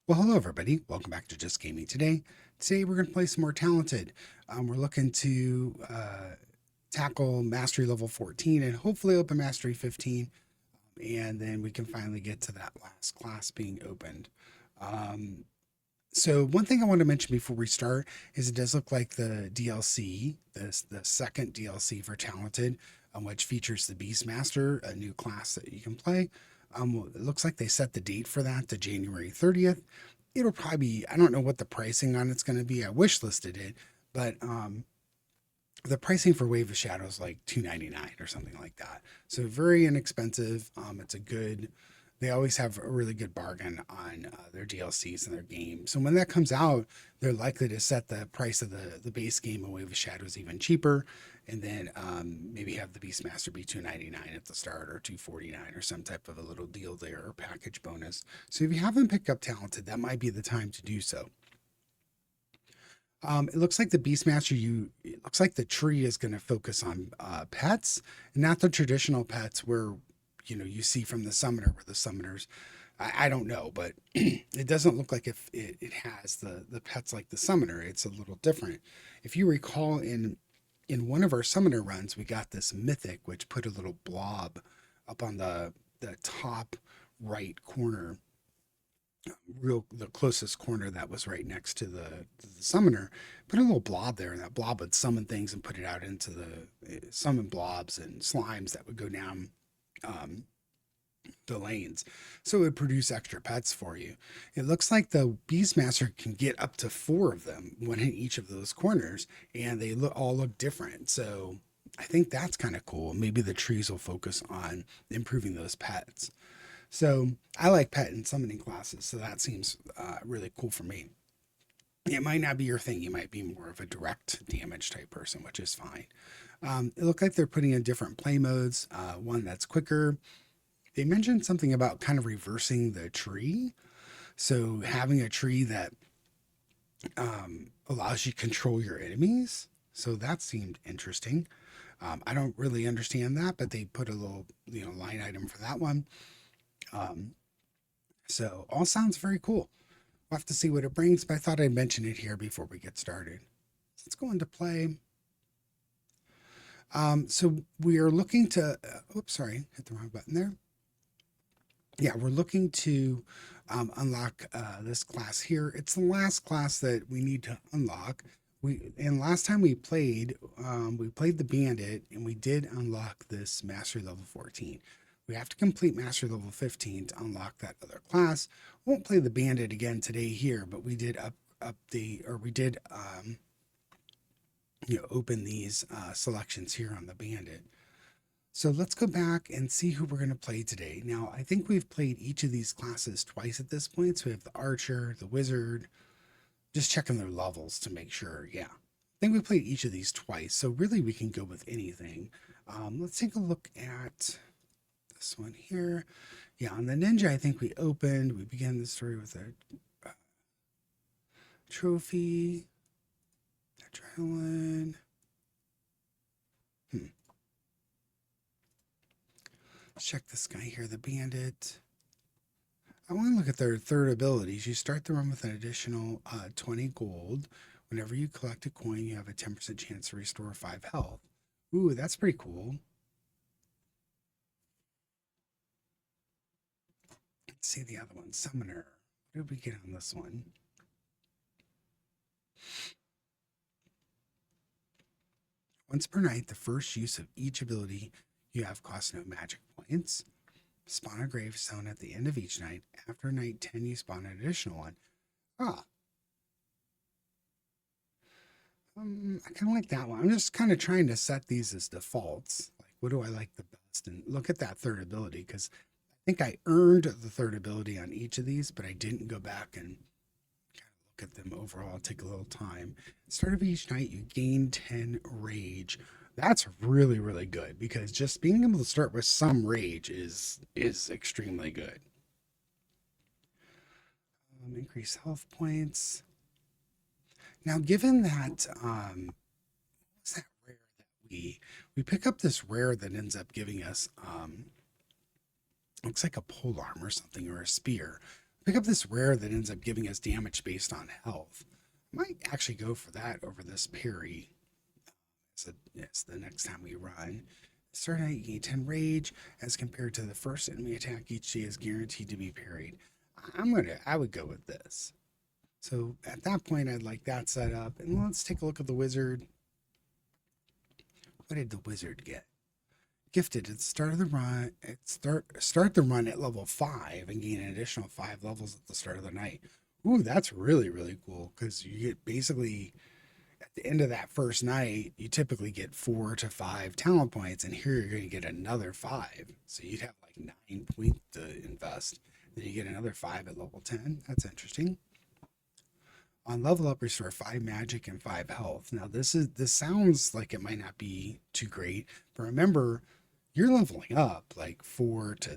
Well, hello everybody. Welcome back to Just Gaming Today. Today we're going to play some more Talented. We're looking to tackle Mastery Level 14 and hopefully open Mastery 15, and then we can finally get to that last class being opened. Um, so one thing I want to mention before we start is it does look like the DLC, the second DLC for Talented, which features the Beastmaster, a new class that you can play. It looks like they set the date for that to January 30th. It'll probably be, I don't know what the pricing on it's going to be. I wish listed it, but the pricing for Wave of Shadows like $2.99 or something like that. So very inexpensive. It's a good. They always have a really good bargain on their DLCs and their games. So when that comes out, they're likely to set the price of the base game of Wave of Shadows even cheaper, and then maybe have the Beastmaster be $2.99 at the start or $2.49 or some type of a little deal there or package bonus. So if you haven't picked up Talented, that might be the time to do so. It looks like the Beastmaster, it looks like the tree is going to focus on pets, not the traditional pets where, you see from the summoner, where the summoners, I don't know, but it doesn't look like if it has the pets like the summoner. It's a little different. If you recall, in one of our summoner runs, we got this mythic, which put a little blob up on the top right corner, the closest corner that was right next to the summoner, put a little blob there, and that blob would summon things and put it out into the summon blobs and slimes that would go down um, the lanes. So it would produce extra pets for you. It looks like the Beastmaster can get up to four of them, one in each of those corners, and they all look different. So I think that's kind of cool. Maybe the trees will focus on improving those pets. So I like pet and summoning classes, so that seems really cool for me. It might not be your thing. You might be more of a direct damage type person, which is fine. It looked like they're putting in different play modes, one that's quicker. They mentioned something about kind of reversing the tree. So having a tree that allows you to control your enemies. So that seemed interesting. I don't really understand that, but they put a little, line item for that one. Um, so all sounds very cool. We'll have to see what it brings, but I thought I'd mention it here before we get started. So let's go into play. So we are looking to, oops, sorry, hit the wrong button there. Yeah, we're looking to unlock this class here. It's the last class that we need to unlock. And last time we played the Bandit, and we did unlock this Mastery Level 14. We have to complete Mastery Level 15 to unlock that other class. Won't play the Bandit again today here, but we did open these selections here on the Bandit. So let's go back and see who we're going to play today. Now, I think we've played each of these classes twice at this point. So we have the Archer, the Wizard, just checking their levels to make sure. Yeah, I think we played each of these twice. So really we can go with anything. Let's take a look at this one here. Yeah, on the Ninja, I think we began the story with a trophy, adrenaline. Let's check this guy here, the Bandit. I want to look at their third abilities. You start the run with an additional 20 gold. Whenever you collect a coin, you have a 10% chance to restore 5 health. Ooh, that's pretty cool. Let's see the other one, Summoner. What did we get on this one? Once per night, the first use of each ability you have costs no magic points. Spawn a gravestone at the end of each night. After night 10, you spawn an additional one. Ah, I kind of like that one. I'm just kind of trying to set these as defaults. Like, what do I like the best? And look at that third ability, because I think I earned the third ability on each of these, but I didn't go back and kind of look at them overall. Take a little time. Start of each night, you gain 10 rage. That's really, really good, because just being able to start with some rage is extremely good. Increase health points. Now, given that what's that rare that we pick up this rare that ends up giving us looks like a pole arm or something, or a spear. Pick up this rare that ends up giving us damage based on health. I might actually go for that over this parry. So yes, the next time we run. Start night, you gain 10 rage as compared to the first enemy attack each day is guaranteed to be parried. I would go with this. So at that point, I'd like that set up. And let's take a look at the wizard. What did the wizard get? Gifted at the start of the run. Start the run at level 5 and gain an additional 5 levels at the start of the night. Ooh, that's really, really cool because you get basically at the end of that first night, you typically get 4 to 5 talent points, and here you're going to get another 5. So you'd have like 9 points to invest. Then you get another 5 at level 10. That's interesting. On level up, restore 5 magic and 5 health. Now this sounds like it might not be too great, but remember, you're leveling up like 4 to,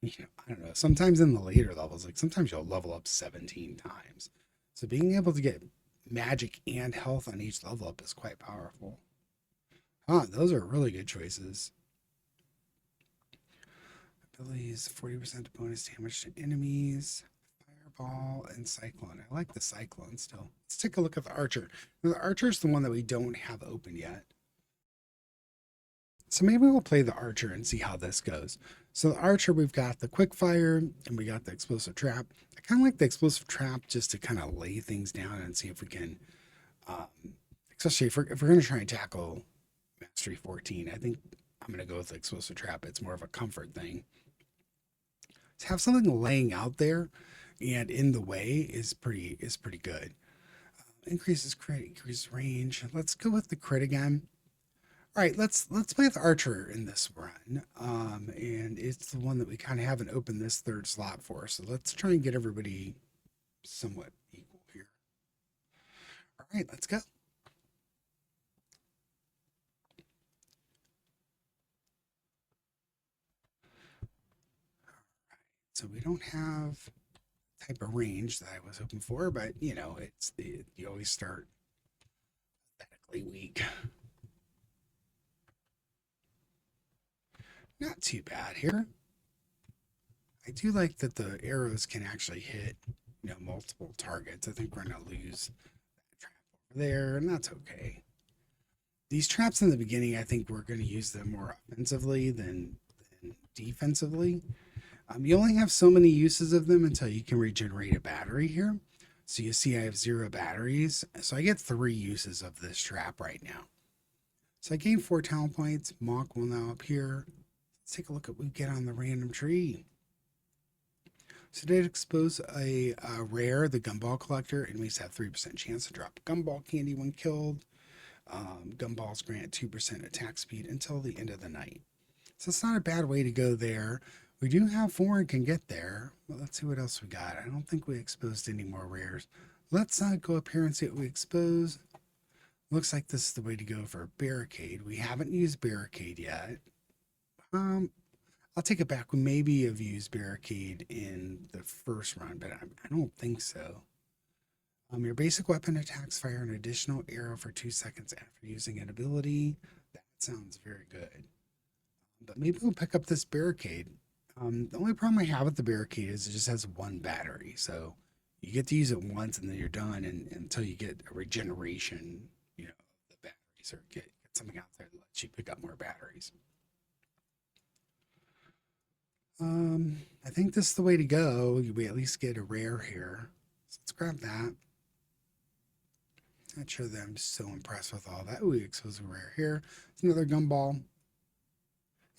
I don't know, sometimes in the later levels, like sometimes you'll level up 17 times. So being able to get magic and health on each level up is quite powerful. Those are really good choices. Abilities, 40% bonus damage to enemies. Fireball and Cyclone. I like the Cyclone still. Let's take a look at the Archer. Now, the Archer is the one that we don't have open yet. So maybe we'll play the Archer and see how this goes. So the Archer, we've got the Quick Fire and we got the Explosive Trap. I kind of like the Explosive Trap just to kind of lay things down and see if we can, especially if we're going to try and tackle Mastery 14, I think I'm going to go with the Explosive Trap. It's more of a comfort thing. To have something laying out there and in the way is pretty good. Increases crit, increases range. Let's go with the crit again. All right, let's play the Archer in this run. And it's the one that we kind of haven't opened this third slot for. So let's try and get everybody somewhat equal here. All right, let's go. So we don't have type of range that I was hoping for, but you always start pathetically weak. Not too bad here. I do like that the arrows can actually hit, multiple targets. I think we're going to lose that trap over there, and that's okay. These traps in the beginning, I think we're going to use them more offensively than defensively. You only have so many uses of them until you can regenerate a battery here. So you see I have 0 batteries. So I get 3 uses of this trap right now. So I gain 4 talent points. Monk will now appear. Let's take a look at what we get on the random tree. So did expose a rare, the Gumball Collector. Enemies have 3% chance to drop Gumball candy when killed. Gumballs grant 2% attack speed until the end of the night. So it's not a bad way to go there. We do have 4 and can get there. Well, let's see what else we got. I don't think we exposed any more rares. Let's go up here and see what we expose. Looks like this is the way to go for Barricade. We haven't used Barricade yet. I'll take it back. We maybe have used Barricade in the first run, but I don't think so. Your basic weapon attacks fire an additional arrow for 2 seconds after using an ability. That sounds very good. But maybe we'll pick up this Barricade. The only problem I have with the Barricade is it just has 1 battery. So you get to use it once and then you're done until you get a regeneration, of the batteries, or get something out there that lets you pick up more batteries. I think this is the way to go. We at least get a rare here. So let's grab that. Not sure that I'm so impressed with all that. We expose a rare here. It's another Gumball.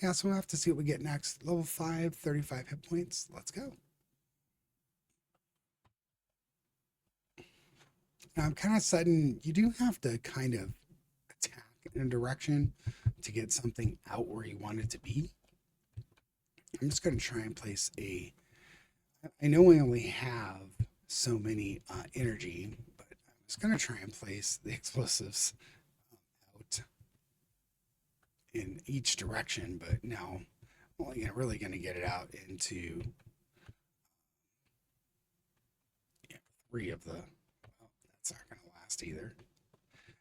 Yeah, so we'll have to see what we get next. Level 5, 35 hit points. Let's go. Now I'm kind of sudden. You do have to kind of attack in a direction to get something out where you want it to be. I'm just going to try and place I know we only have so many energy, but I'm just going to try and place the explosives out in each direction, but now I'm only really going to get it out into 3 of the, well, that's not going to last either.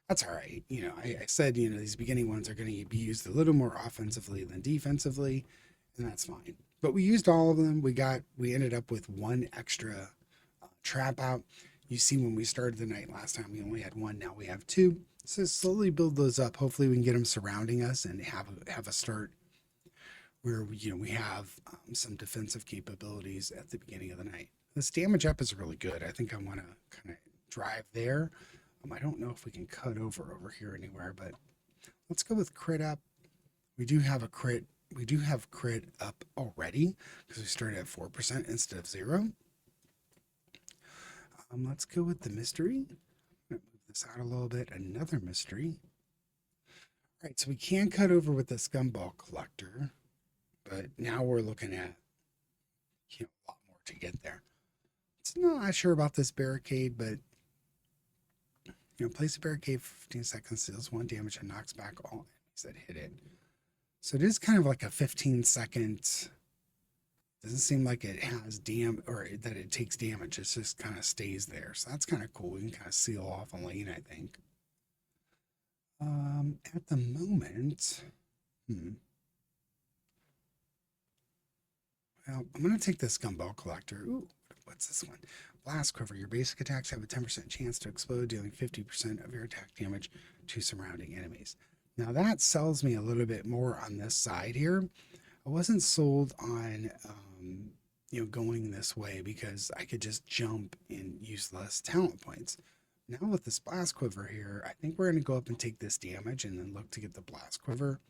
That's all right. I said, these beginning ones are going to be used a little more offensively than defensively, and that's fine. But we used all of them. We ended up with one extra trap out. You see, when we started the night last time, we only had one. Now we have two. So slowly build those up. Hopefully, we can get them surrounding us and have a start where we have some defensive capabilities at the beginning of the night. This damage up is really good. I think I want to kind of drive there. I don't know if we can cut over here anywhere, but let's go with crit up. We do have a crit. We do have crit up already because we started at 4% instead of 0. Let's go with the mystery. I'm going to move this out a little bit. Another mystery. All right, so we can cut over with the scumball collector, but now we're looking at a lot more to get there. It's not sure about this barricade, but place a barricade for 15 seconds, deals 1 damage, and knocks back all enemies that hit it. So it is kind of like a 15-second. Doesn't seem like it has or that it takes damage. It just kind of stays there. So that's kind of cool. We can kind of seal off a lane, I think. At the moment, well, I'm going to take this Gumball Collector. Ooh, what's this one? Blast Quiver. Your basic attacks have a 10% chance to explode, dealing 50% of your attack damage to surrounding enemies. Now that sells me a little bit more on this side here. I wasn't sold on, going this way because I could just jump and use less talent points. Now with this Blast Quiver here, I think we're going to go up and take this damage and then look to get the Blast Quiver.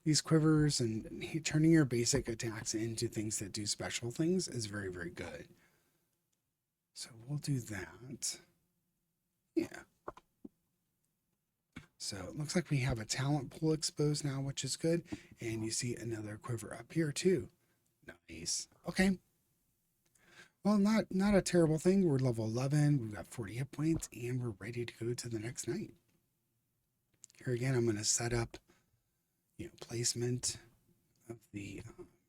These quivers and turning your basic attacks into things that do special things is very, very good. So we'll do that. Yeah. So it looks like we have a talent pool exposed now, which is good. And you see another quiver up here too. Nice. Okay. Well, not a terrible thing. We're level 11. We've got 40 hit points and we're ready to go to the next night. Here again, I'm going to set up, placement of the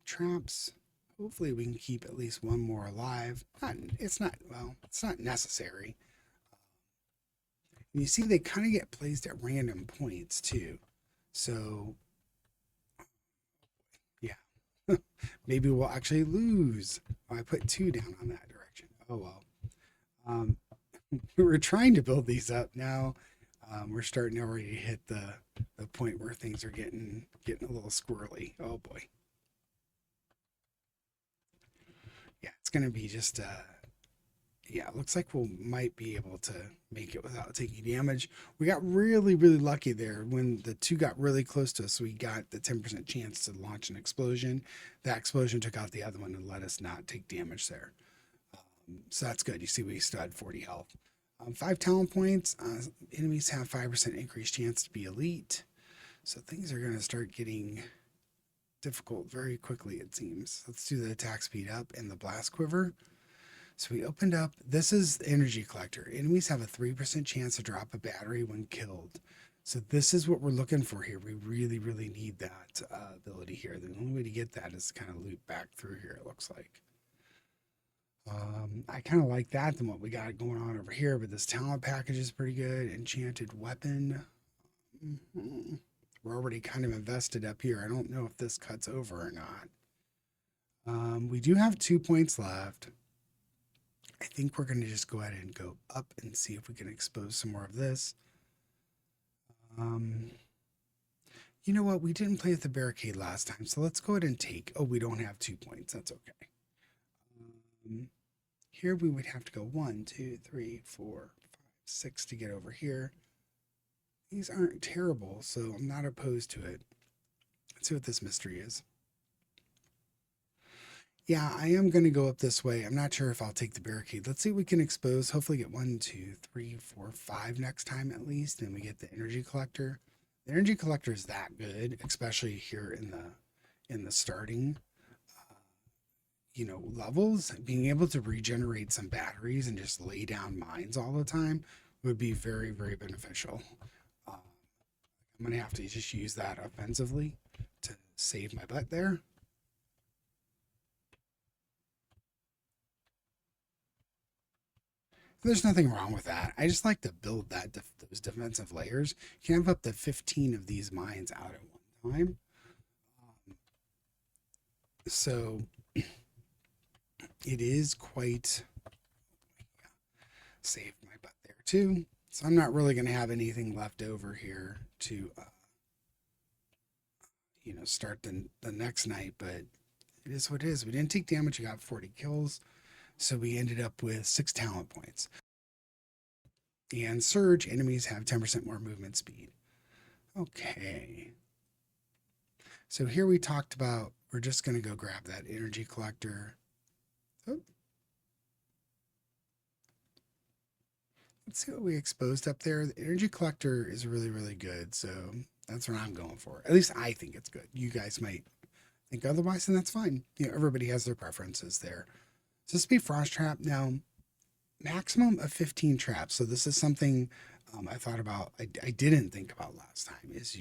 traps. Hopefully we can keep at least one more alive. It's not necessary. And you see they kind of get placed at random points too. So yeah, maybe we'll actually lose. Oh, I put 2 down on that direction. Oh well. We were trying to build these up. Now we're starting to already hit the point where things are getting a little squirrely. Oh boy. Yeah, it's gonna be just yeah, it looks like we might be able to make it without taking damage. We got really, really lucky there. When the 2 got really close to us, we got the 10% chance to launch an explosion. That explosion took out the other one and let us not take damage there. So that's good. You see we still had 40 health. 5 talent points. Enemies have 5% increased chance to be elite. So things are going to start getting difficult very quickly, it seems. Let's do the attack speed up and the blast quiver. So we opened up, this is the energy collector. Enemies have a 3% chance to drop a battery when killed. So this is what we're looking for here. We really, really need that ability here. The only way to get that is to kind of loop back through here, it looks like. I kind of like that than what we got going on over here, but this talent package is pretty good. Enchanted weapon. We're already kind of invested up here. I don't know if this cuts over or not. We do have 2 points left. I think we're going to just go ahead and go up and see if we can expose some more of this. You know what? We didn't play with the barricade last time, so let's go ahead and take... Oh, we don't have 2 points. That's okay. Here we would have to go 1, 2, 3, 4, 5, 6 to get over here. These aren't terrible, so I'm not opposed to it. Let's see what this mystery is. Yeah, I am going to go up this way. I'm not sure if I'll take the barricade. Let's see what we can expose. Hopefully get 1, 2, 3, 4, 5 next time at least. And we get the energy collector. The energy collector is that good, especially here in the starting, levels. Being able to regenerate some batteries and just lay down mines all the time would be very, very beneficial. I'm going to have to just use that offensively to save my butt there. There's nothing wrong with that. I just like to build those defensive layers. You can have up to 15 of these mines out at one time. So it is quite saved my butt there too. So I'm not really going to have anything left over here to, start the next night, but it is what it is. We didn't take damage. We got 40 kills. So we ended up with 6 talent points. And Surge, enemies have 10% more movement speed. Okay. So here we talked about, we're just going to go grab that energy collector. Oh. Let's see what we exposed up there. The energy collector is really, really good. So that's what I'm going for. At least I think it's good. You guys might think otherwise, and that's fine. Everybody has their preferences there. So this will be Frost Trap. Now, maximum of 15 traps. So this is something I thought about. I didn't think about last time. Is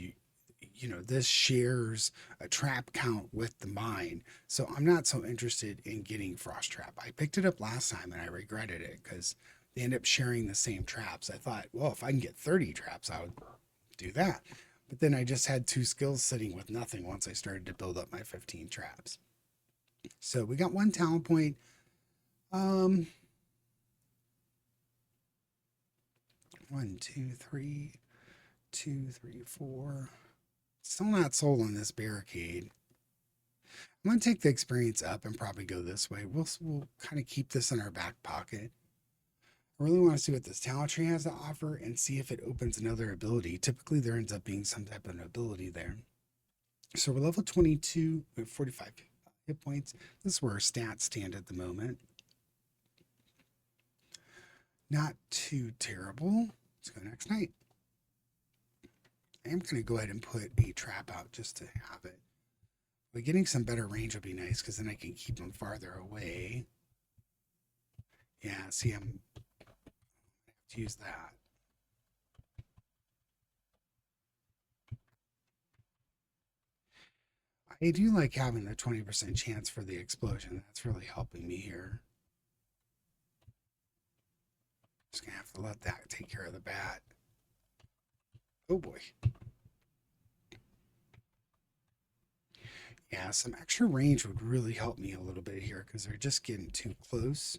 this shares a trap count with the mine. So I'm not so interested in getting Frost Trap. I picked it up last time and I regretted it because they end up sharing the same traps. I thought, well, if I can get 30 traps, I would do that. But then I just had 2 skills sitting with nothing once I started to build up my 15 traps. So we got 1 talent point. 1, 2, 3, 2, 3, 4. Still not sold on this barricade. I'm going to take the experience up and probably go this way. We'll kind of keep this in our back pocket. I really want to see what this talent tree has to offer and see if it opens another ability. Typically, there ends up being some type of an ability there. So we're level 22 with 45 hit points. This is where our stats stand at the moment. Not too terrible. Let's go next night. I am going to go ahead and put a trap out just to have it. But getting some better range would be nice because then I can keep them farther away. Yeah, see, I'm to use that. I do like having the 20% chance for the explosion. That's really helping me here. Just gonna have to let that take care of the bat. Oh boy. Yeah, some extra range would really help me a little bit here because they're just getting too close.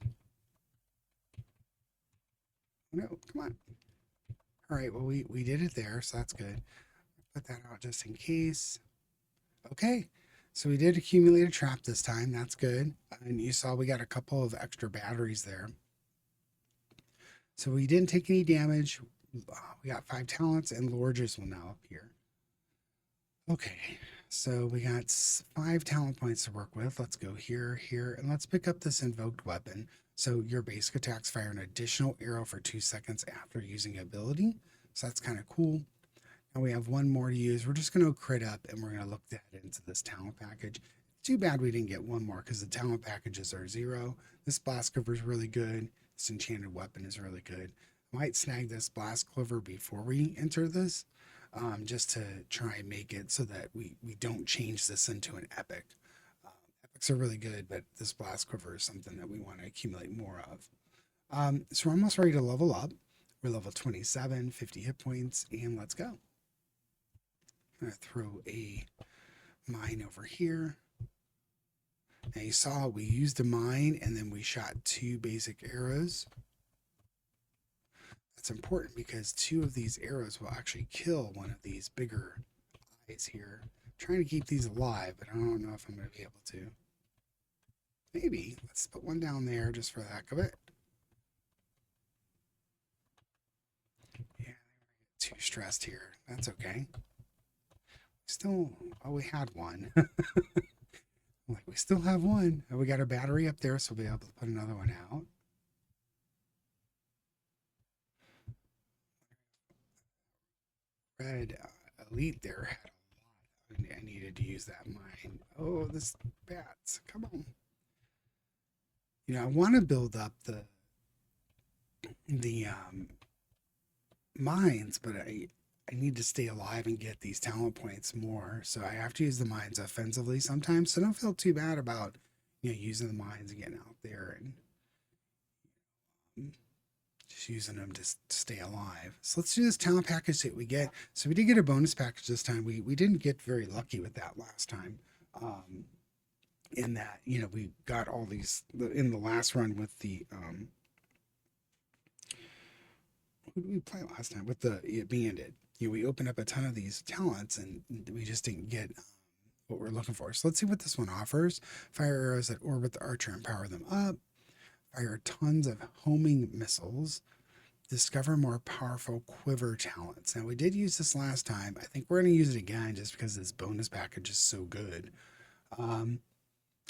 No, come on. All right, well, we did it there, so that's good. Put that out just in case. Okay, so we did accumulate a trap this time. That's good. And you saw we got a couple of extra batteries there. So we didn't take any damage. We got 5 talents, and Lorges will now appear. Okay, so we got 5 talent points to work with. Let's go here, here, and let's pick up this invoked weapon. So your basic attacks fire an additional arrow for 2 seconds after using ability. So that's kind of cool. Now we have one more to use. We're just going to crit up and we're going to look that into this talent package. Too bad we didn't get one more because the talent packages are 0. This blast cover is really good. This enchanted weapon is really good. I might snag this blast clover before we enter this, just to try and make it so that we don't change this into an epic. Epics are really good, but this blast quiver is something that we want to accumulate more of. So we're almost ready to level up. We're level 27, 50 hit points, and let's go. I'm going to throw a mine over here. Now you saw we used a mine and then we shot 2 basic arrows. That's important because 2 of these arrows will actually kill one of these bigger eyes here. I'm trying to keep these alive, but I don't know if I'm going to be able to. Maybe. Let's put one down there just for the heck of it. Yeah, too stressed here. That's okay. Still, oh, we had one. Like, we still have one. We got our battery up there, so we'll be able to put another one out. Red Elite there had a lot. I needed to use that mine. Oh, this bats. Come on. I want to build up the mines, but I need to stay alive and get these talent points more. So I have to use the mines offensively sometimes. So don't feel too bad about using the mines and getting out there and just using them to stay alive. So let's do this talent package that we get. So we did get a bonus package this time. We didn't get very lucky with that last time. in that, we got all these in the last run with the who did we play last time with the bandit. We opened up a ton of these talents and we just didn't get what we're looking for. So let's see what this one offers. Fire arrows that orbit the archer and power them up. Fire tons of homing missiles. Discover more powerful quiver talents. Now we did use this last time. I think we're going to use it again just because this bonus package is so good.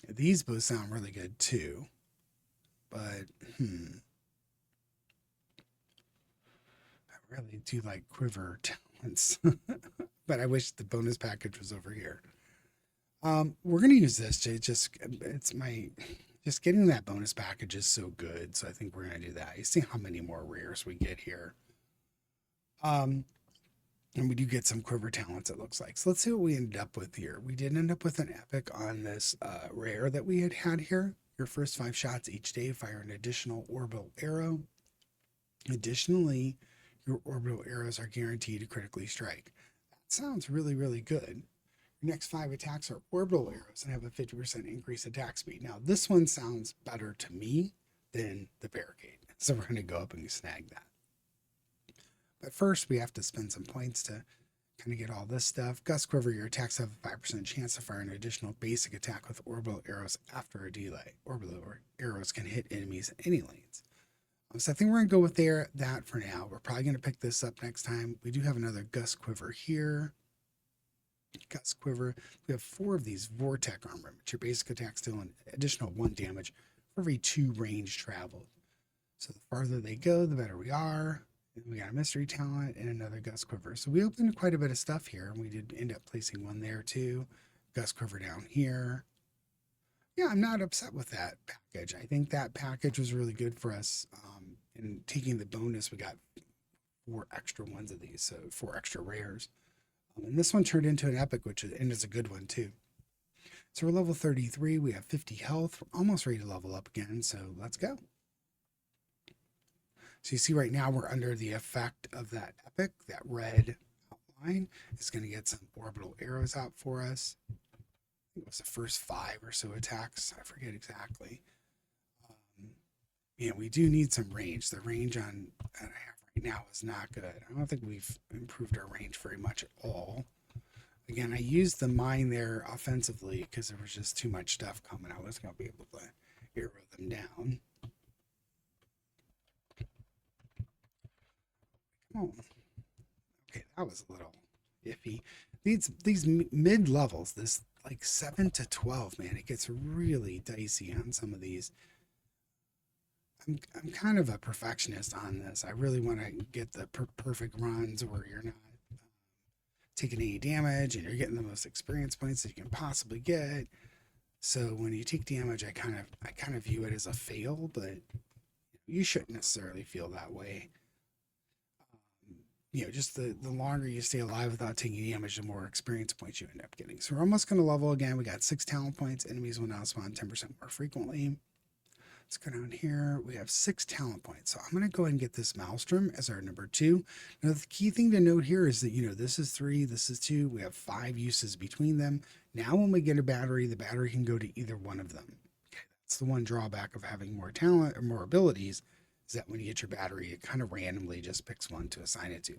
These both sound really good too, but I really do like quiver talents, but I wish the bonus package was over here. We're gonna use this to just getting that bonus package is so good, so I think we're gonna do that. You see how many more rares we get here. And we do get some quiver talents, it looks like. So let's see what we ended up with here. We did end up with an epic on this rare that we had here. Your first 5 shots each day fire an additional orbital arrow. Additionally, your orbital arrows are guaranteed to critically strike. That sounds really, really good. Your next 5 attacks are orbital arrows and have a 50% increased attack speed. Now, this one sounds better to me than the barricade. So we're going to go up and snag that. But first, we have to spend some points to kind of get all this stuff. Gust Quiver, your attacks have a 5% chance to fire an additional basic attack with orbital arrows after a delay. Orbital arrows can hit enemies in any lanes. So I think we're going to go with that for now. We're probably going to pick this up next time. We do have another Gust Quiver here. Gust Quiver. We have 4 of these Vortex armor, but your basic attacks deal an additional 1 damage for every 2 range traveled. So the farther they go, the better we are. We got a mystery talent and another Gust Quiver. So we opened quite a bit of stuff here, and we did end up placing one there too. Gust Quiver down here. Yeah, I'm not upset with that package. I think that package was really good for us. And taking the bonus, we got 4 extra ones of these, so 4 extra rares. And this one turned into an epic, and is a good one too. So we're level 33. We have 50 health. We're almost ready to level up again, so let's go. So you see right now we're under the effect of that epic. That red outline is going to get some orbital arrows out for us. I think it was the first 5 or so attacks. I forget exactly. We do need some range. The range on I have right now is not good. I don't think we've improved our range very much at all. Again, I used the mine there offensively because there was just too much stuff coming. I wasn't going to be able to arrow them down. Oh, okay, that was a little iffy. These mid levels, this like 7 to 12, man, it gets really dicey on some of these. I'm kind of a perfectionist on this. I really want to get the perfect runs where you're not taking any damage and you're getting the most experience points that you can possibly get. So when you take damage, I kind of view it as a fail, but you shouldn't necessarily feel that way. Just the longer you stay alive without taking damage, the more experience points you end up getting. So we're almost going to level again. We got 6 talent points. Enemies will now spawn 10% more frequently. Let's go down here. We have 6 talent points. So I'm going to go ahead and get this Maelstrom as our number 2. Now, the key thing to note here is that, this is 3, this is 2. We have 5 uses between them. Now, when we get a battery, the battery can go to either one of them. Okay, that's the one drawback of having more talent or more abilities, is that when you get your battery, it kind of randomly just picks one to assign it to.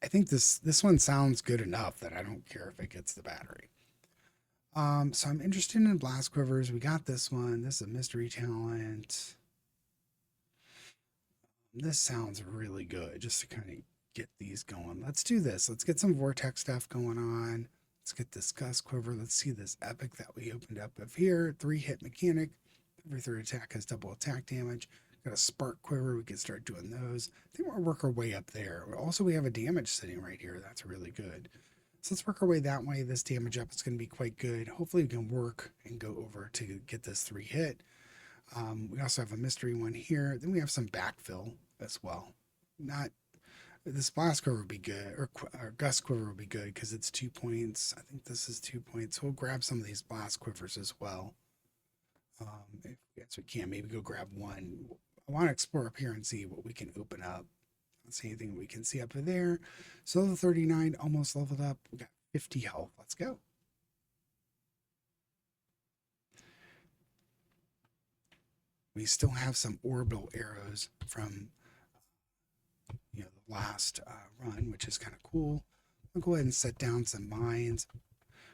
I think this one sounds good enough that I don't care if it gets the battery. So I'm interested in blast quivers. We got this one. This is a mystery talent. This sounds really good just to kind of get these going. Let's do this. Let's get some vortex stuff going on. Let's get this Gust Quiver. Let's see this epic that we opened up of here. 3-hit mechanic. Every 3rd attack has double attack damage. Got a spark quiver. We can start doing those. I think we'll work our way up there. Also, we have a damage sitting right here. That's really good. So let's work our way that way. This damage up is going to be quite good. Hopefully we can work and go over to get this 3-hit. We also have a mystery one here. Then we have some backfill as well. This blast quiver would be good, or Gust Quiver would be good because it's 2 points. I think this is 2 points. So we'll grab some of these blast quivers as well. If we can, maybe go grab one. I want to explore up here and see what we can open up. Let's see anything we can see up there. So level 39, almost leveled up. We got 50 health. Let's go. We still have some orbital arrows from the last run, which is kind of cool. I'll go ahead and set down some mines.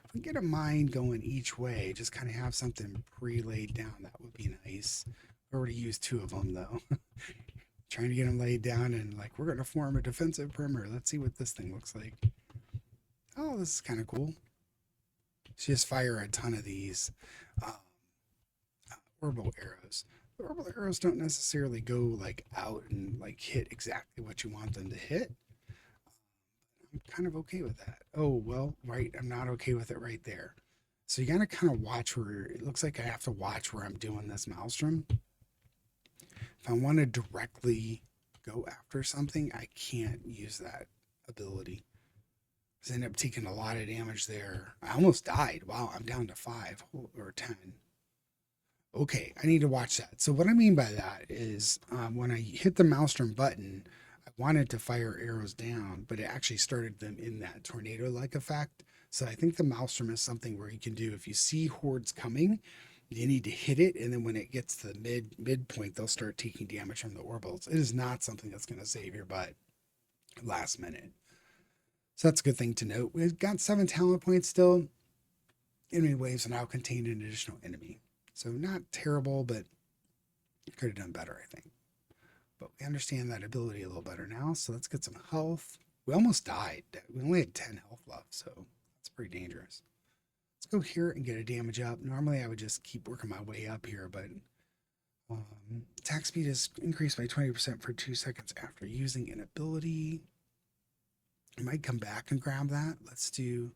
If we get a mine going each way, just kind of have something pre-laid down, that would be nice. I already used 2 of them though. Trying to get them laid down and like, we're going to form a defensive perimeter. Let's see what this thing looks like. Oh, this is kind of cool. So just fire a ton of these uh, orbital arrows. The orbital arrows don't necessarily go like out and like hit exactly what you want them to hit. I'm kind of okay with that. Oh, well, right. I'm not okay with it right there. So you got to kind of watch where it looks like I have to watch where I'm doing this maelstrom. If I want to directly go after something, I can't use that ability. I end up taking a lot of damage there. I almost died. Wow, I'm down to 5 or 10. Okay, I need to watch that. So what I mean by that is when I hit the maelstrom button, I wanted to fire arrows down, but it actually started them in that tornado-like effect. So I think the maelstrom is something where you can do, if you see hordes coming, you need to hit it, and then when it gets to the midpoint, they'll start taking damage from the orbitals. It is not something that's going to save your butt last minute. So that's a good thing to note. We've got 7 talent points still. Enemy waves now contain an additional enemy. So not terrible, but could have done better, I think. But we understand that ability a little better now. So let's get some health. We almost died. We only had 10 health left, so that's pretty dangerous. Let's go here and get a damage up. Normally I would just keep working my way up here, but attack speed is increased by 20% for 2 seconds after using an ability. I might come back and grab that. Let's do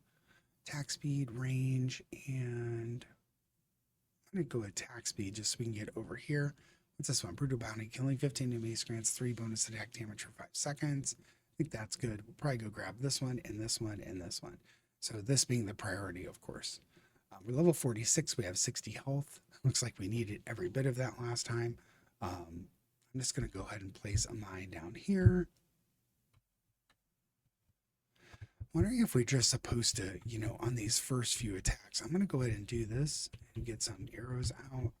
attack speed, range, and I'm going to go attack speed just so we can get over here. What's this one? Brutal Bounty. Killing 15 enemies grants 3 bonus attack damage for 5 seconds. I think that's good. We'll probably go grab this one and this one and this one. So this being the priority, of course. We're level 46. We have 60 health. Looks like we needed every bit of that last time. I'm just going to go ahead and place a mine down here. Wondering if we're just supposed to, on these first few attacks. I'm going to go ahead and do this and get some arrows out.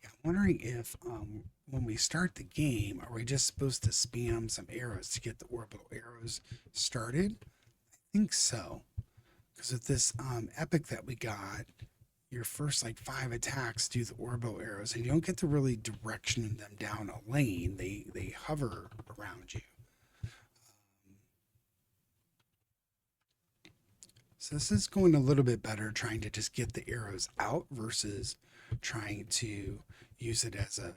Yeah, I'm wondering if when we start the game, are we just supposed to spam some arrows to get the orbital arrows started? I think so. Because with this epic that we got, your first like 5 attacks do the orbital arrows, and you don't get to really direction them down a lane. They hover around you. So this is going a little bit better, trying to just get the arrows out versus trying to use it as a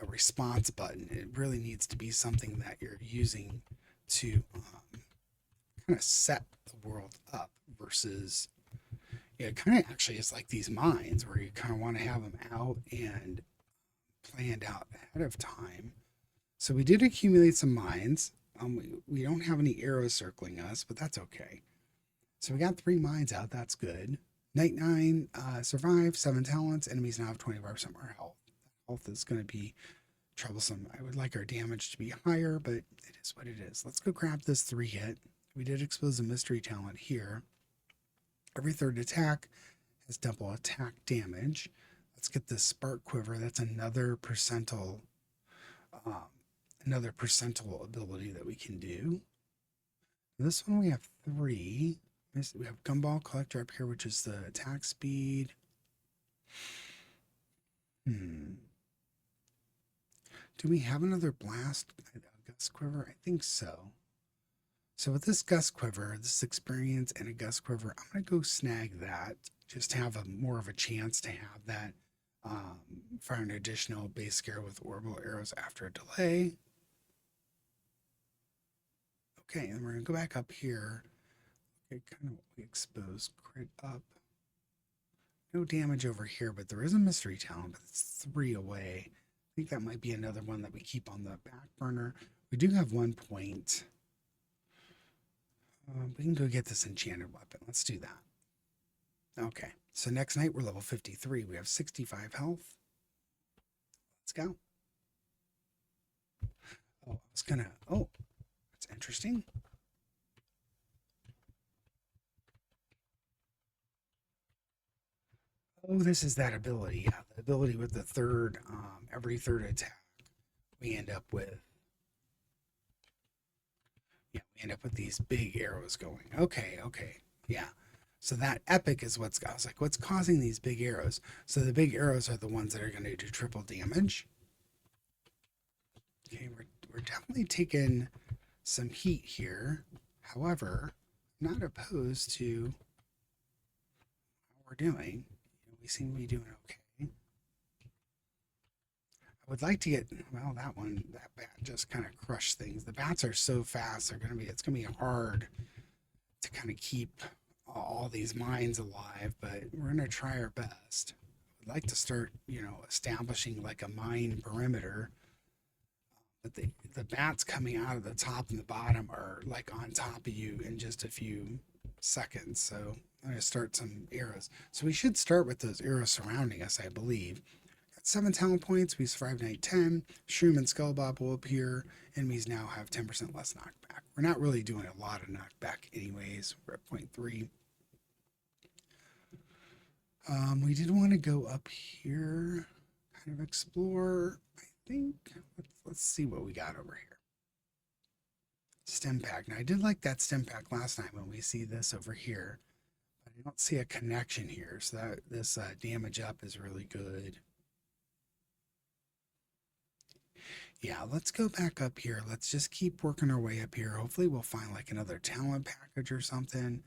response button. It really needs to be something that you're using to kind of set the world up versus, it kind of actually is like these mines where you kind of want to have them out and planned out ahead of time. So we did accumulate some mines. We don't have any arrows circling us, but that's okay. So we got 3 mines out. That's good. Night 9 survived, 7 talents. Enemies now have 25% more health. Health is going to be troublesome. I would like our damage to be higher, but it is what it is. Let's go grab this 3 hit. We did expose a mystery talent here. Every 3rd attack has double attack damage. Let's get this spark quiver. That's another percentile ability that we can do. This one we have 3. We have Gumball Collector up here, which is the attack speed. Do we have another blast gust quiver? I think so. So with this gust quiver, this experience and a gust quiver, I'm going to go snag that. Just to have more of a chance to have that fire an additional base scare with orbital arrows after a delay. Okay, and we're going to go back up here. Okay, kind of expose crit up. No damage over here, but there is a mystery talent, but it's 3 away. I think that might be another one that we keep on the back burner. We do have 1 point. We can go get this enchanted weapon. Let's do that. Okay, so next night we're level 53. We have 65 health. Let's go. Oh, that's interesting. Oh, this is that ability. Yeah, the ability with the third, every third attack, we end up with, yeah, we end up with these big arrows going. Okay, okay, yeah. So that epic is what's, I was like, what's causing these big arrows? So the big arrows are the ones that are going to do triple damage. Okay, we're definitely taking some heat here. However, not opposed to what we're doing. We seem to be doing okay. I would like to get, well, that one, that bat just kind of crushed things. The bats are so fast, it's going to be hard to kind of keep all these mines alive, but we're going to try our best. I'd like to start, establishing like a mine perimeter. But the bats coming out of the top and the bottom are like on top of you in just a few seconds. So I'm going to start some arrows. So we should start with those arrows surrounding us, I believe. At 7 talent points, we survived night 10. Shroom and Skullbop will appear. Enemies now have 10% less knockback. We're not really doing a lot of knockback anyways. We're at point 3. We did want to go up here, kind of explore. I think let's see what we got over here. Stem pack. Now I did like that stem pack last time when we see this over here, but I don't see a connection here. So that this damage up is really good. Yeah, let's go back up here. Let's just keep working our way up here. Hopefully we'll find like another talent package or something.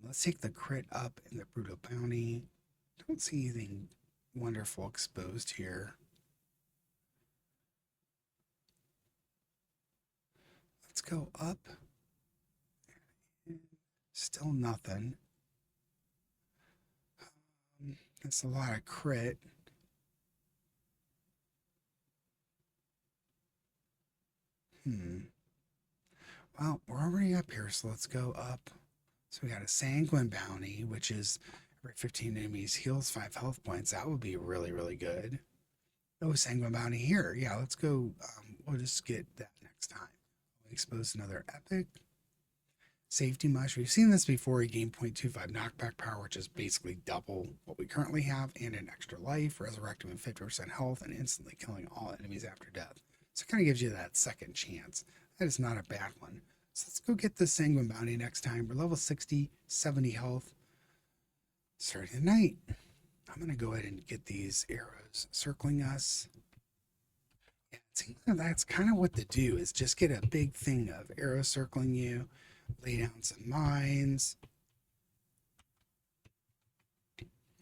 Let's take the crit up and the brutal bounty. Don't see anything wonderful exposed here. Let's go up. Still nothing. That's a lot of crit. Well, we're already up here, so let's go up. So we got a Sanguine Bounty, which is every 15 enemies heals 5 health points. That would be really, really good. Oh, Sanguine Bounty here. Yeah, let's go. We'll just get that next time. We'll expose another epic. Safety Mush. We've seen this before. You gain 0.25 knockback power, which is basically double what we currently have, and an extra life. Resurrect with 50% health and instantly killing all enemies after death. So it kind of gives you that second chance. That is not a bad one. So let's go get the Sanguine Bounty next time. We're level 60, 70 health. Starting the night. I'm going to go ahead and get these arrows circling us. Yeah, it seems like that's kind of what to do, is just get a big thing of arrows circling you, lay down some mines.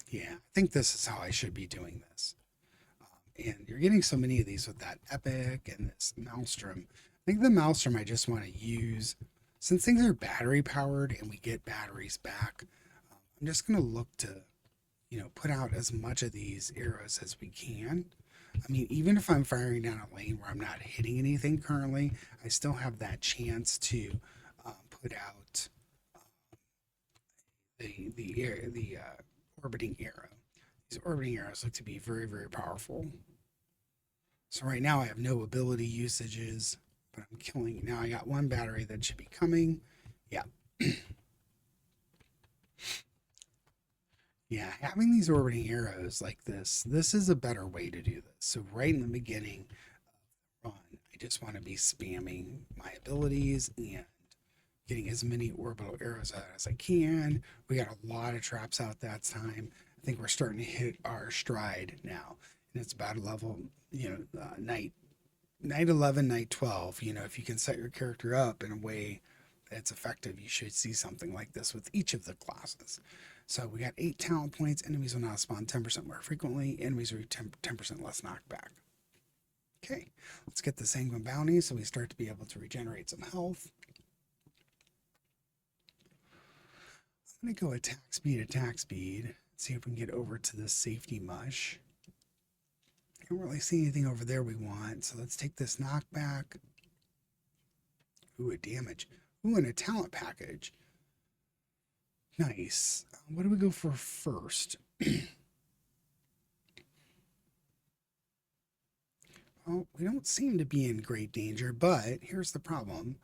Yeah, I think this is how I should be doing this. And you're getting so many of these with that epic and this maelstrom. I think the maelstrom I just want to use, since things are battery powered and we get batteries back. I'm just going to look to, put out as much of these arrows as we can. I mean, even if I'm firing down a lane where I'm not hitting anything currently, I still have that chance to put out the orbiting arrow. These orbiting arrows look to be very, very powerful. So right now I have no ability usages, but I'm killing. Now I got one battery that should be coming. Yeah. Yeah, having these orbiting arrows like this is a better way to do this. So right in the beginning of the run, I just want to be spamming my abilities and getting as many orbital arrows out as I can. We got a lot of traps out that time. I think we're starting to hit our stride now. And it's about a level, night 11, night 12. If you can set your character up in a way that's effective, you should see something like this with each of the classes. So we got 8 talent points. Enemies will now spawn 10% more frequently. Enemies are 10% less knockback. Okay, let's get the Sanguine Bounty so we start to be able to regenerate some health. I'm going to go attack speed. See if we can get over to this safety mush. I don't really see anything over there we want, so let's take this knockback. Ooh, a damage. Ooh, and a talent package. Nice. What do we go for first? Well, we don't seem to be in great danger, but here's the problem.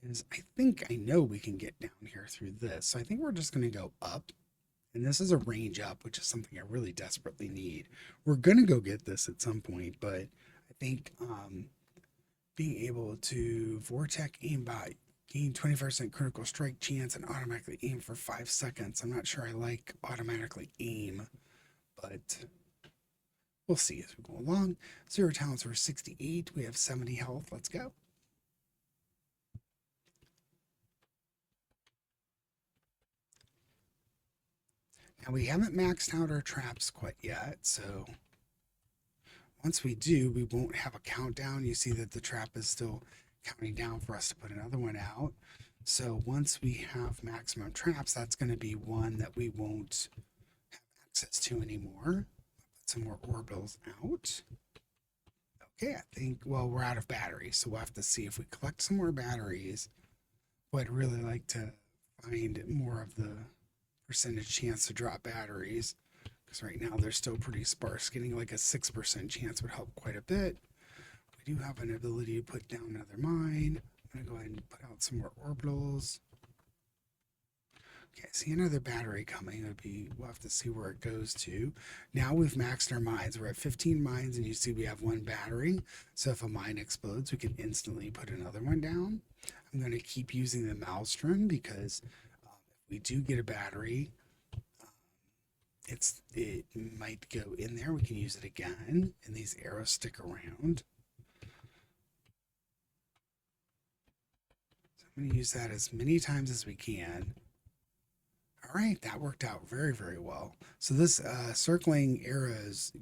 Is I think I know we can get down here through this. So I think we're just going to go up And this is a range up, which is something I really desperately need. We're gonna go get this at some point, but I think being able to Vortec aimbot, gain 20% critical strike chance, and automatically aim for 5 seconds. I'm not sure I like automatically aim, but we'll see as we go along. Zero talents are 68. We have 70 health. Let's go. Now we haven't maxed out our traps quite yet, so once we do, we won't have a countdown. You see that the trap is still counting down for us to put another one out. So once we have maximum traps, that's going to be one that we won't have access to anymore. Put some more orbitals out. Okay, I think, well, we're out of batteries, so we'll have to see if we collect some more batteries. But I'd really like to find more of the percentage chance to drop batteries, because right now they're still pretty sparse. Getting like a 6% chance would help quite a bit. We do have an ability to put down another mine. I'm going to go ahead and put out some more orbitals. Okay, see another battery coming. We'll have to see where it goes to. Now we've maxed our mines. We're at 15 mines, and you see we have one battery. So if a mine explodes, we can instantly put another one down. I'm going to keep using the Maelstrom because if we do get a battery, it might go in there. We can use it again, and these arrows stick around. So I'm going to use that as many times as we can. All right, that worked out very, very well. So this circling arrows,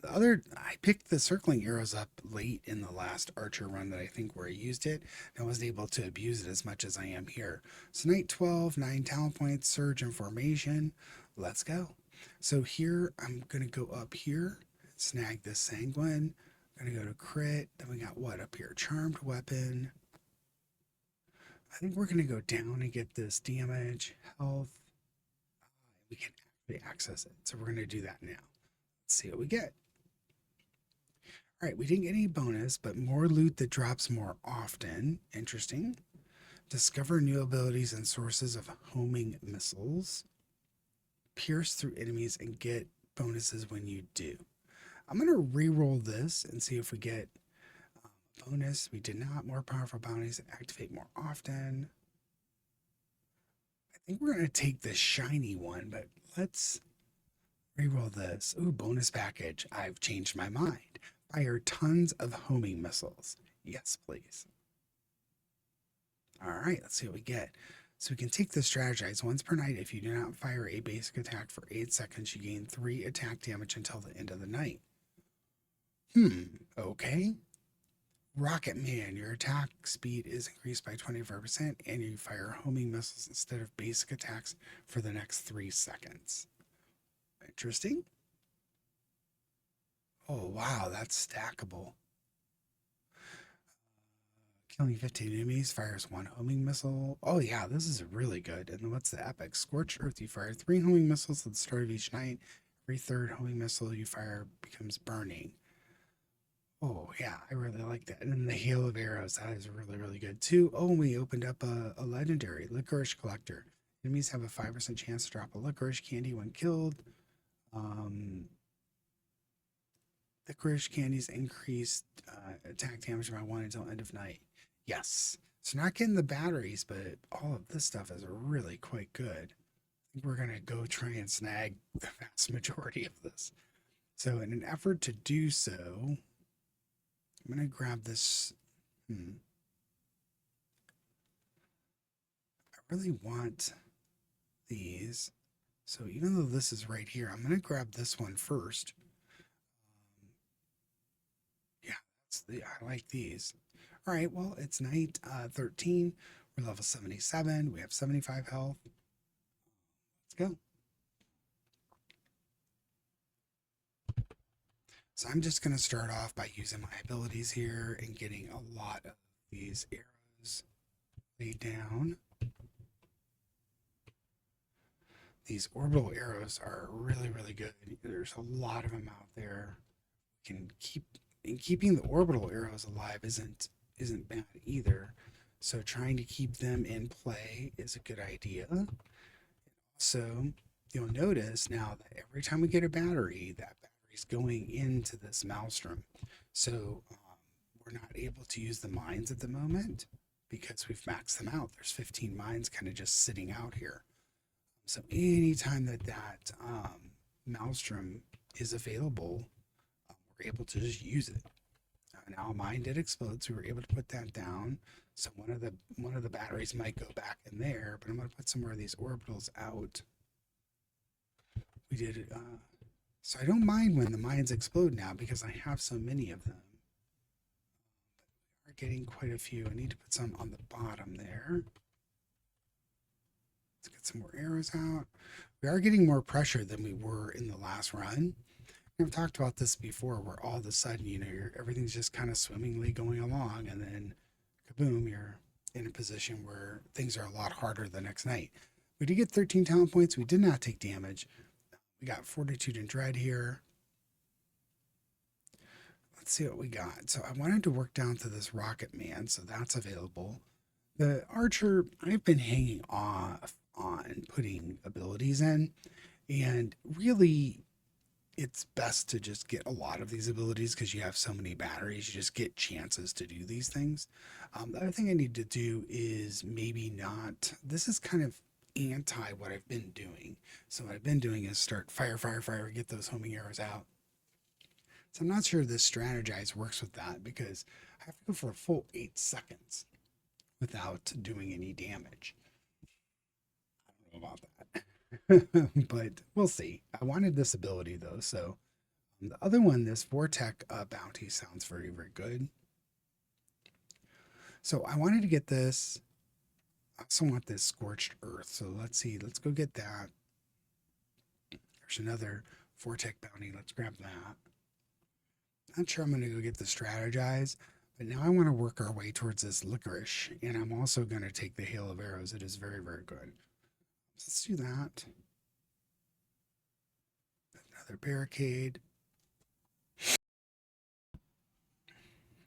I picked the circling arrows up late in the last Archer run that I think where I used it. And I wasn't able to abuse it as much as I am here. So night 12, 9 talent points, surge and formation. Let's go. So here, I'm going to go up here, snag this sanguine. I'm going to go to crit. Then we got what up here? Charmed weapon. I think we're going to go down and get this damage, health. We can actually access it. So we're going to do that now. Let's see what we get. All right, we didn't get any bonus, but more loot that drops more often. Interesting. Discover new abilities and sources of homing missiles. Pierce through enemies and get bonuses when you do. I'm going to re-roll this and see if we get bonus. We did not. More powerful bounties activate more often. I think we're going to take the shiny one, but let's re-roll this. Ooh, bonus package. I've changed my mind. Fire tons of homing missiles. Yes, please. All right, let's see what we get. So we can take the strategize once per night. If you do not fire a basic attack for 8 seconds, you gain 3 attack damage until the end of the night. Okay. Rocket Man, your attack speed is increased by 25% and you fire homing missiles instead of basic attacks for the next 3 seconds. Interesting. Oh, wow, that's stackable. Killing 15 enemies fires 1 homing missile. Oh, yeah, this is really good. And then what's the epic? Scorched Earth, you fire 3 homing missiles at the start of each night. Every third homing missile you fire becomes burning. Oh, yeah, I really like that. And then the hail of arrows, that is really, really good too. Oh, we opened up a legendary licorice collector. Enemies have a 5% chance to drop a licorice candy when killed. Licorice candies increased attack damage by 1 until end of night. Yes. So not getting the batteries, but all of this stuff is really quite good. I think we're going to go try and snag the vast majority of this. So in an effort to do so, I'm going to grab this. I really want these. So even though this is right here, I'm going to grab this one first. I like these. All right, well, it's night 13. We're level 77. We have 75 health. Let's go. So I'm just going to start off by using my abilities here and getting a lot of these arrows laid down. These orbital arrows are really, really good. There's a lot of them out there. We can keeping the orbital arrows alive isn't bad either. So trying to keep them in play is a good idea. Also, you'll notice now that every time we get a battery, that battery's going into this maelstrom. So we're not able to use the mines at the moment because we've maxed them out. There's 15 mines kind of just sitting out here. So anytime that maelstrom is available, we're able to just use it. Now mine did explode, so we were able to put that down. So one of the batteries might go back in there, but I'm going to put some more of these orbitals out. We did it. So I don't mind when the mines explode now because I have so many of them. We're getting quite a few. I need to put some on the bottom there. Let's get some more arrows out. We are getting more pressure than we were in the last run. I've talked about this before, where all of a sudden, everything's just kind of swimmingly going along, and then kaboom, you're in a position where things are a lot harder the next night. We did get 13 talent points. We did not take damage. We got Fortitude and Dread here. Let's see what we got. So I wanted to work down to this Rocket Man, so that's available. The Archer, I've been hanging off on putting abilities in, and really it's best to just get a lot of these abilities because you have so many batteries. You just get chances to do these things. The other thing I need to do is maybe not. This is kind of anti what I've been doing. So what I've been doing is start fire, fire, fire, get those homing arrows out. So I'm not sure this strategize works with that because I have to go for a full 8 seconds without doing any damage. I don't know about that. But we'll see. I wanted this ability though, so the other one, this Vortec bounty sounds very, very good. So I wanted to get this. I also want this Scorched Earth. So let's see. Let's go get that. There's another Vortec bounty. Let's grab that. Not sure I'm going to go get the Strategize, but now I want to work our way towards this Licorice, and I'm also going to take the Hail of Arrows. It is very, very good. Let's do that. Another Barricade.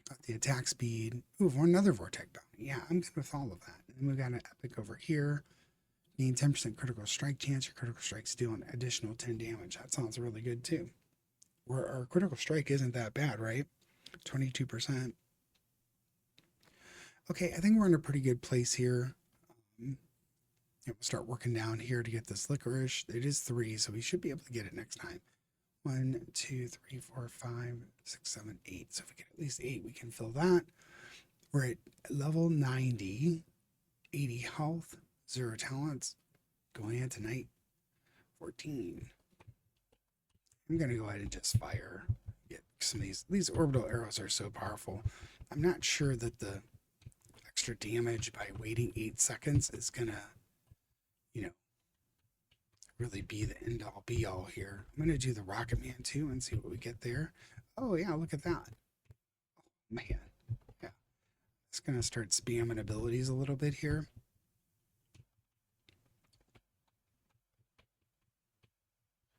Got the attack speed. Ooh, another Vortec bounty. Yeah, I'm good with all of that. And then we got an Epic over here. Gain 10% critical strike chance. Your critical strikes deal an additional 10 damage. That sounds really good too. Where our critical strike isn't that bad, right? 22%. Okay, I think we're in a pretty good place here. We'll start working down here to get this Licorice. It is 3, so we should be able to get it next time. 1, 2, 3, 4, 5, 6, 7, 8. So if we get at least 8, we can fill that. We're at level 90, 80 health, 0 talents. Going into night 14. I'm going to go ahead and just fire. Get some of these orbital arrows are so powerful. I'm not sure that the extra damage by waiting 8 seconds is going to, really be the end all be all here. I'm going to do the Rocket Man too and see what we get there. Oh yeah, look at that. Oh, man. Yeah. It's going to start spamming abilities a little bit here.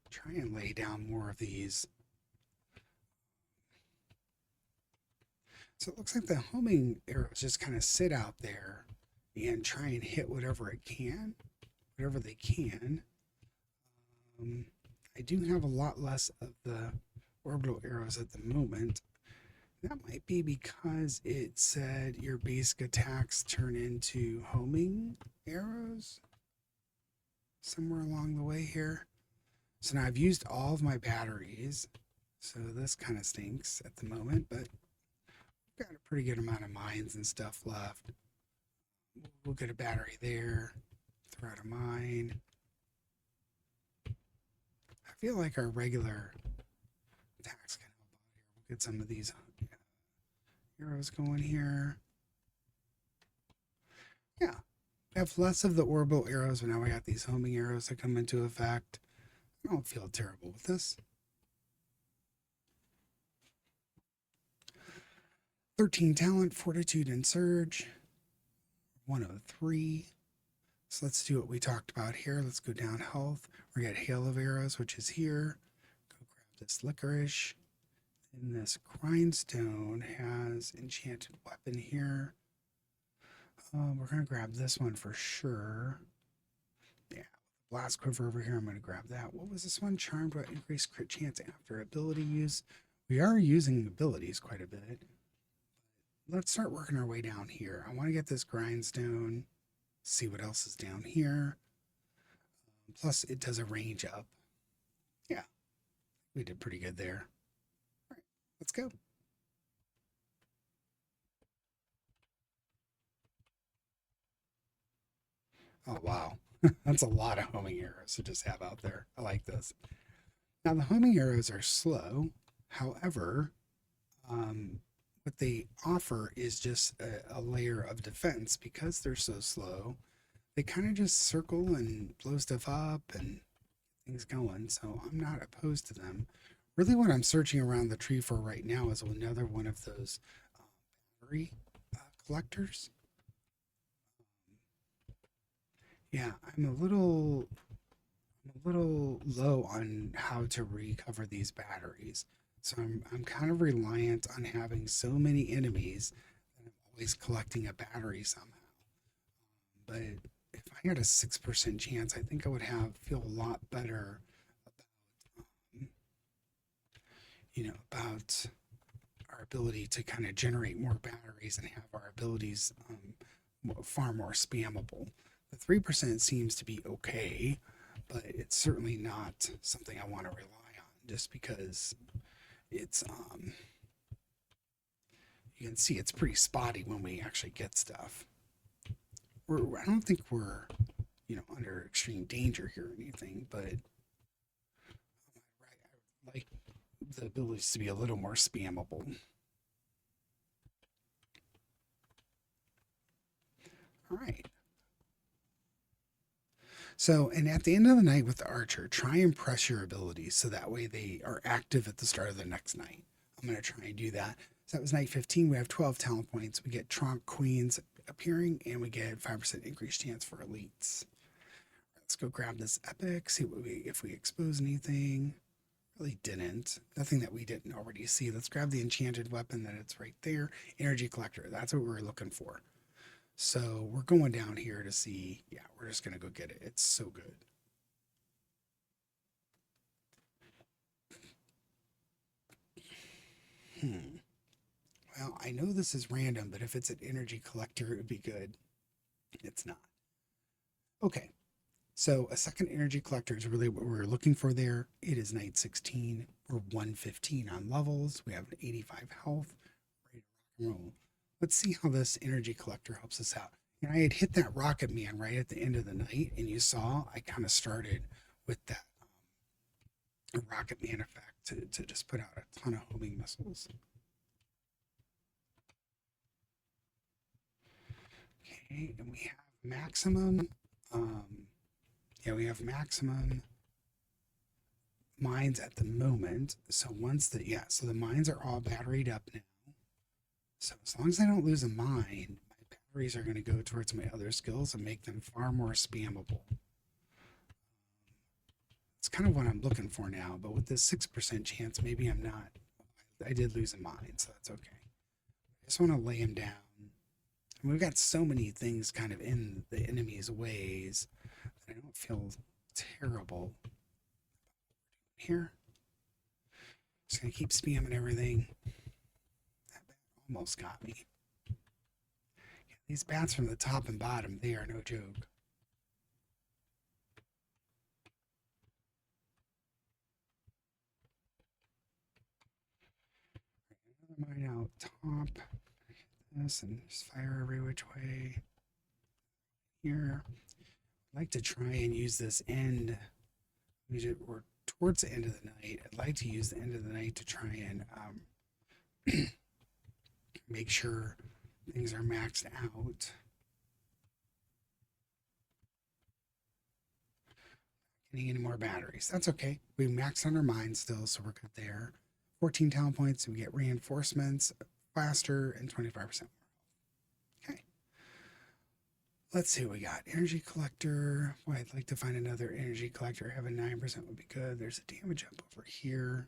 Try and lay down more of these. So it looks like the homing arrows just kind of sit out there and try and hit whatever it can, whatever they can. I do have a lot less of the orbital arrows at the moment. That might be because it said your basic attacks turn into homing arrows somewhere along the way here. So now I've used all of my batteries. So this kind of stinks at the moment, but I've got a pretty good amount of mines and stuff left. We'll get a battery there, throw out a mine. I feel like our regular attacks can help out here. We'll get some of these arrows going here. Yeah, we have less of the orbital arrows, but now we got these homing arrows that come into effect. I don't feel terrible with this. 13 talent, fortitude, and surge. 103. So let's do what we talked about here. Let's go down health. We got Hail of Arrows, which is here. Go grab this Licorice. And this Grindstone has Enchanted Weapon here. We're going to grab this one for sure. Yeah, Blast Quiver over here. I'm going to grab that. What was this one? Charmed by increased crit chance after ability use. We are using abilities quite a bit. Let's start working our way down here. I want to get this grindstone, see what else is down here. Plus, it does a range up. Yeah, we did pretty good there. All right, let's go. Oh, wow. That's a lot of homing arrows to just have out there. I like this. Now, the homing arrows are slow. However, what they offer is just a layer of defense because they're so slow. They kind of just circle and blow stuff up and things going. So I'm not opposed to them. Really, what I'm searching around the tree for right now is another one of those battery collectors. Yeah, I'm a little low on how to recover these batteries. So I'm kind of reliant on having so many enemies that I'm always collecting a battery somehow. But if I had a 6% chance, I think I would feel a lot better about about our ability to kind of generate more batteries and have our abilities far more spammable. The 3% seems to be okay, but it's certainly not something I want to rely on just because it's you can see it's pretty spotty when we actually get stuff. I don't think we're under extreme danger here or anything, but I would like the abilities to be a little more spammable. All right. So, and at the end of the night with the archer, try and press your abilities so that way they are active at the start of the next night. I'm going to try and do that. So that was night 15. We have 12 talent points. We get Tronc Queens appearing, and we get 5% increased chance for elites. Let's go grab this epic, see if we expose anything. Really didn't. Nothing that we didn't already see. Let's grab the enchanted weapon that it's right there. Energy collector. That's what we were looking for. So we're going down here to see. Yeah, we're just going to go get it. It's so good. Well, I know this is random, but if it's an energy collector, it would be good. It's not. Okay. So a second energy collector is really what we're looking for there. It is night 16. We're 115 on levels. We have an 85 health. Ready to rock and roll. Let's see how this energy collector helps us out. And I had hit that rocket man right at the end of the night, and you saw I kind of started with that rocket man effect to just put out a ton of homing missiles. Okay, and we have maximum. Yeah, we have maximum mines at the moment. So so the mines are all batteried up now. So as long as I don't lose a mine, my batteries are going to go towards my other skills and make them far more spammable. It's kind of what I'm looking for now, but with this 6% chance, maybe I'm not. I did lose a mine, so that's okay. I just want to lay him down. And we've got so many things kind of in the enemy's ways that I don't feel terrible here. Just gonna keep spamming everything. That bat almost got me. Yeah, these bats from the top and bottom, they are no joke. Another mine out top. This and just fire every which way. Here. I'd like to try and use this end. We're towards the end of the night. I'd like to use the end of the night to try and make sure things are maxed out. Getting any more batteries. That's okay. We maxed on our mines still, so we're good there. 14 talent points. We get reinforcements faster and 25% more. Okay. Let's see what we got. Energy collector. Boy, I'd like to find another energy collector. Having 9% would be good. There's a damage up over here.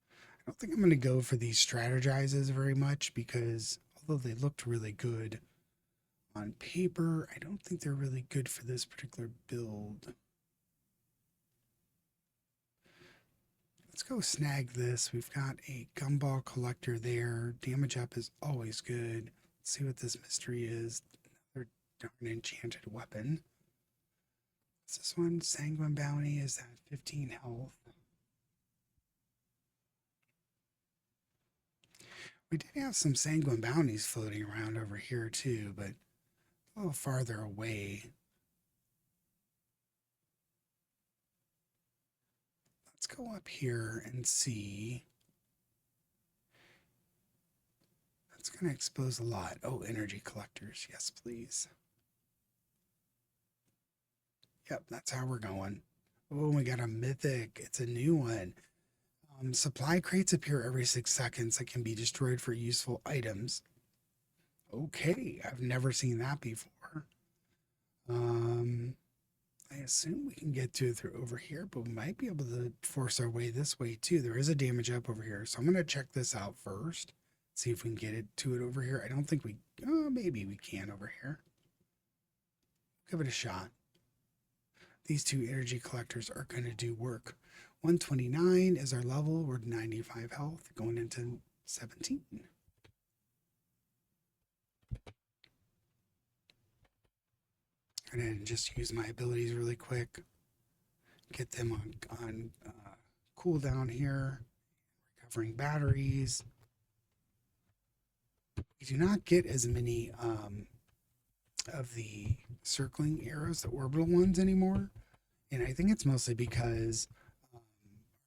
I don't think I'm going to go for these strategizes very much because although they looked really good On paper, I don't think they're really good for this particular build. Let's go snag this. We've got a gumball collector there. Damage up is always good. Let's see what this mystery is. Another darn enchanted weapon. What's this one? Sanguine Bounty is that 15 health. We did have some sanguine bounties floating around over here too, but a little farther away. Let's go up here and see. That's going to expose a lot. Oh, energy collectors. Yes, please. Yep, that's how we're going. Oh, we got a mythic. It's a new one. Supply crates appear every 6 seconds that can be destroyed for useful items. Okay, I've never seen that before. I assume we can get to it through over here, but we might be able to force our way this way too. There is a damage up over here, so I'm going to check this out first. See if we can get it to it over here. I don't think we, maybe we can over here. Give it a shot. These two energy collectors are going to do work. 129 is our level. We're 95 health going into 17. And just use my abilities really quick. Get them on cooldown here. Recovering batteries. We do not get as many of the circling arrows, the orbital ones anymore. And I think it's mostly because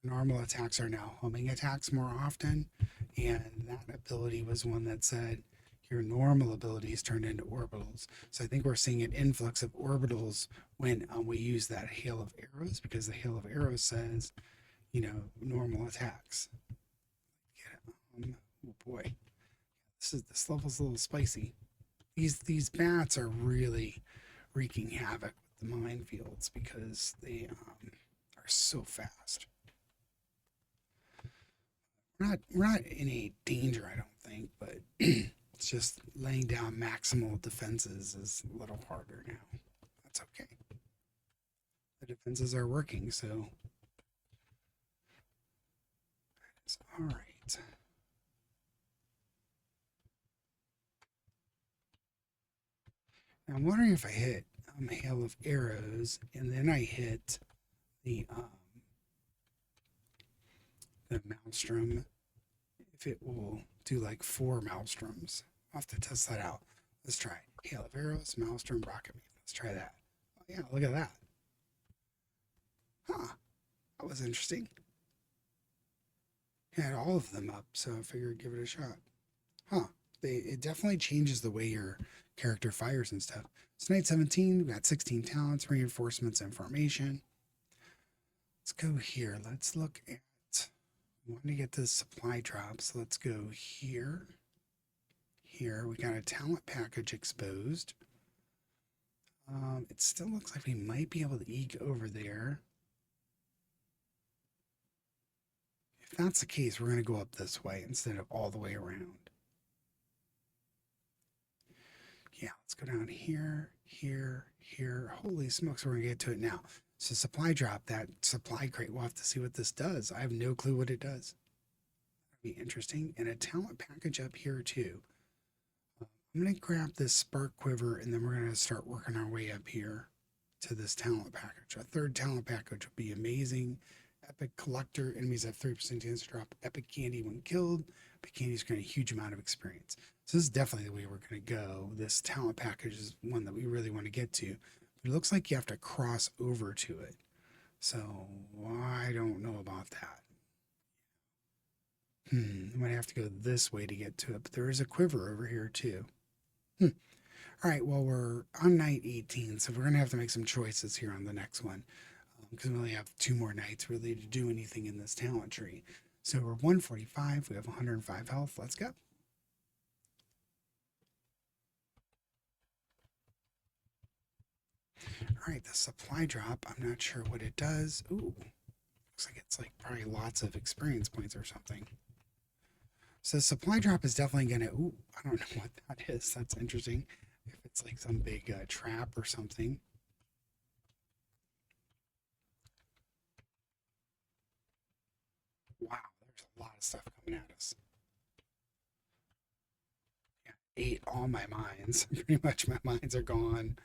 normal attacks are now homing attacks more often. And that ability was one that said your normal abilities turned into orbitals. So I think we're seeing an influx of orbitals when we use that hail of arrows, because the hail of arrows says, you know, normal attacks. Oh boy, this level's a little spicy. These bats are really wreaking havoc with the minefields because they are so fast. We're not in any danger, I don't think, but it's just laying down maximal defenses is a little harder now. That's okay. The defenses are working, so it's all right. Now I'm wondering if I hit a hail of arrows and then I hit the maelstrom, if it will do like 4 maelstroms. I'll have to test that out. Let's try hail of arrows, maelstrom, rocket. Let's try that. Oh yeah, look at that. Huh, that was interesting. Had all of them up, so I figured give it a shot. Huh, it definitely changes the way your character fires and stuff. So night 17, we got 16 talents, reinforcements, and formation. Let's go here. Let's look at, we want to get the supply drops. So let's go here. Here, we got a talent package exposed. It still looks like we might be able to eke over there. If that's the case, we're going to go up this way instead of all the way around. Yeah, let's go down here, here, here. Holy smokes, we're going to get to it now. So supply drop, that supply crate, we'll have to see what this does. I have no clue what it does. That'd be interesting. And a talent package up here too. I'm going to grab this spark quiver and then we're going to start working our way up here to this talent package. A third talent package would be amazing. Epic collector, enemies have 3% chance to drop epic candy when killed. Epic candy is going to a huge amount of experience. So this is definitely the way we're going to go. This talent package is one that we really want to get to. But it looks like you have to cross over to it. So I don't know about that. I might have to go this way to get to it. But there is a quiver over here too. All right, well, we're on night 18, so we're going to have to make some choices here on the next one. Because we only have 2 more nights really to do anything in this talent tree. So we're 145, we have 105 health. Let's go. All right, the supply drop, I'm not sure what it does. Ooh, looks like it's like probably lots of experience points or something. So supply drop is definitely gonna, ooh, I don't know what that is. That's interesting. If it's like some big trap or something. Wow, there's a lot of stuff coming at us. Yeah, ate all my mines. Pretty much my mines are gone.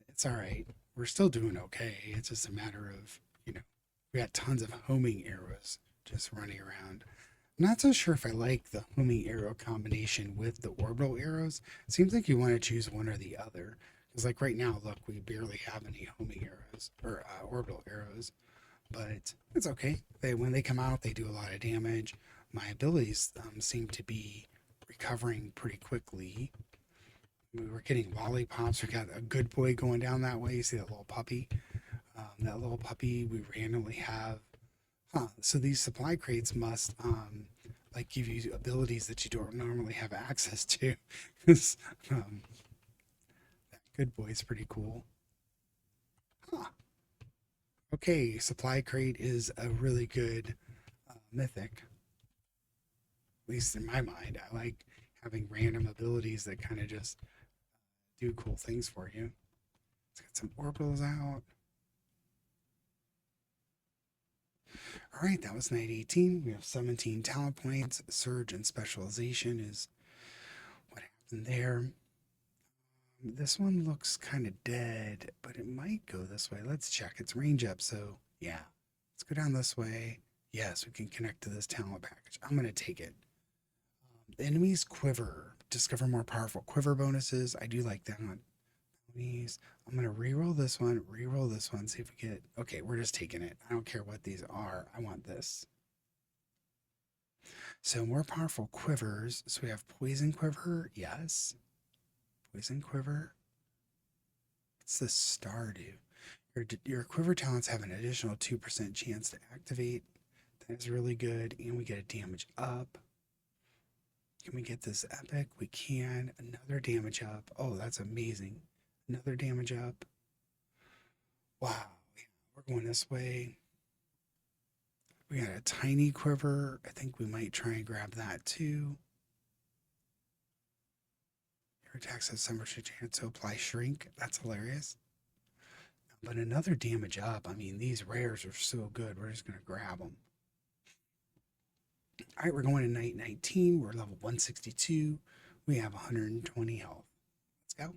It's all right. We're still doing okay. It's just a matter of, we got tons of homing arrows just running around. Not so sure if I like the homing arrow combination with the orbital arrows. It seems like you want to choose one or the other. Because, like right now, look, we barely have any homing arrows or orbital arrows, but it's okay. When they come out, they do a lot of damage. My abilities seem to be recovering pretty quickly. We were getting lollipops. We got a good boy going down that way. You see that little puppy? That little puppy we randomly have. So these supply crates must like give you abilities that you don't normally have access to. um, that good boy is pretty cool. Huh. Okay, supply crate is a really good mythic. At least in my mind, I like having random abilities that kind of just do cool things for you. Let's get some orbitals out. All right, that was night 18. We have 17 talent points. Surge and specialization is what happened there. This one looks kind of dead, but it might go this way. Let's check. It's range up, so yeah. Let's go down this way. Yes, we can connect to this talent package. I'm going to take it. The enemy's quiver. Discover more powerful quiver bonuses. I do like that. Enemies. I'm going to reroll this one, see if we get... Okay, we're just taking it. I don't care what these are. I want this. So more powerful quivers. So we have poison quiver. Yes. Poison quiver. What's the star do? Your quiver talents have an additional 2% chance to activate. That is really good. And we get a damage up. Can we get this epic? We can. Another damage up. Oh, that's amazing. Another damage up. Wow. We're going this way. We got a tiny quiver. I think we might try and grab that too. Your attacks have 7% chance to apply shrink. That's hilarious. But another damage up. I mean, these rares are so good. We're just going to grab them. All right, we're going to night 19. We're level 162. We have 120 health. Let's go.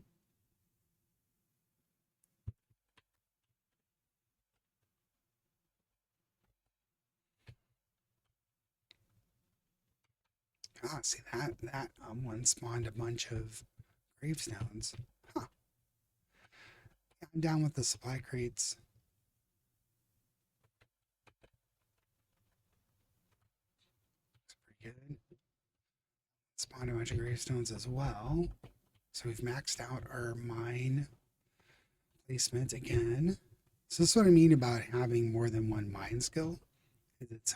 Ah, see that one spawned a bunch of gravestones. Huh. Yeah, I'm down with the supply crates. Looks pretty good. Spawned a bunch of gravestones as well. So we've maxed out our mine placement again. So this is what I mean about having more than one mine skill. It's